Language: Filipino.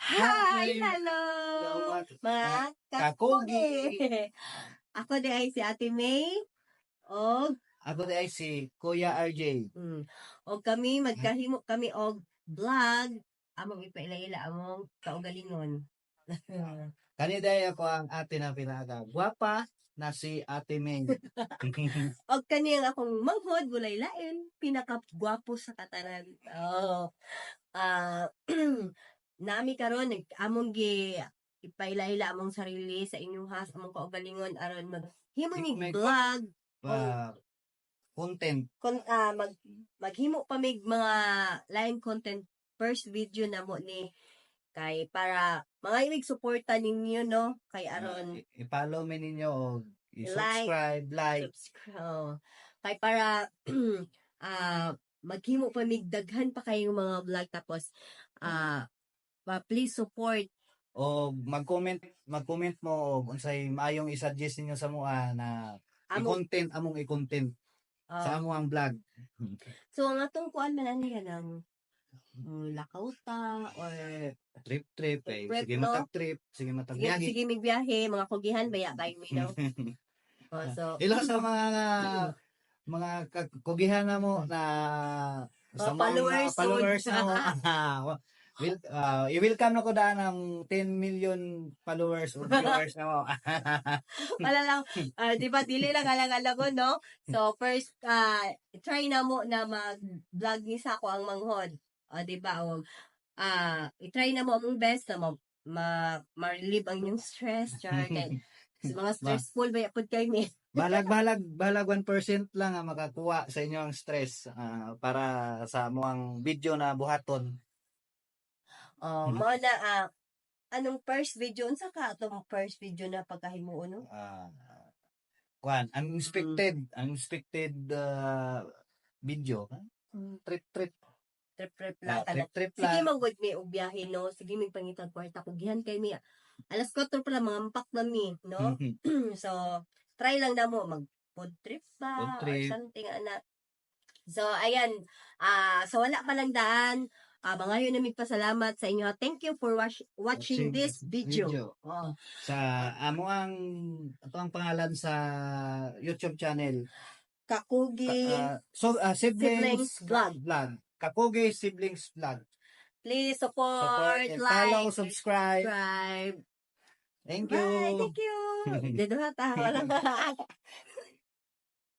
Hi! Hi! Hello! Mga Kakugi! kakugi! Ako di ay si Ate May. Og, Ako di ay si Kuya RJ. og kami, magkahimo kami og vlog. Among ipaila-ila among kaugalingon. Kani day ako ang ate na pinaka gwapa na si Ate May. Og kaniyang akong manghod, bulay lain, pinakagwapo sa katanan. Oh. Nami karon among gi ipaila-ila among sarili sa inyong has among kaugalingon aron maghimo ni May vlog Content. maghimo pa mig mga line content first video na mo ni kay para mga ibig suporta ninyo no kay aron I-follow me ninyo o i-subscribe, like. Kay para maghimo pa mig daghan pa kayong mga vlog tapos please support O mag-comment mo o unsay maayong i-suggest ninyo sa mua na i-content among i-content sa among vlog. So ang atong kuan man ani kanang lakauta or Trip, sige no? matag-trip, sige matag-biyahe. Sige migbiyahe, mga kugihan baya by me no. So Ilan sa mga kugihan na mo na sa mga followers na mo. I-welcome na ko daan ng 10 million followers or viewers na mo. Wala lang, di ba, dili lang alang-alang ko, no? So, first, try na mo na mag-vlog ni sa ako ang manghod. Di ba, i-try na mo ang best na ma-relieve ang inyong stress, char, mga stressful, ba, pud kayo ni. Balag 1% lang ang makakuha sa inyo ang stress para sa muang video na buhaton. Mga na, anong first video? Unsa ka atong first video na pagkahimuon, no? Unexpected video. Trip lang. Trip Sige, lang. mag-wag may biyahe, no? Sige, may pangitag kwarta. Kugihan kay mi. Alas 4 pala, mga ampak na mi, no? So, try lang na mo. Mag-food trip ba? Or something, anak. So, ayan. So, wala pa lang daan. Mga yun namin pasalamat sa inyo. Thank you for watching this video. Sa amo ang pangalan sa YouTube channel. Kakugi Siblings Vlog. Kakugi Siblings Vlog. Please support and like, follow, subscribe. Thank you. Bye, thank you. Dito na tayo.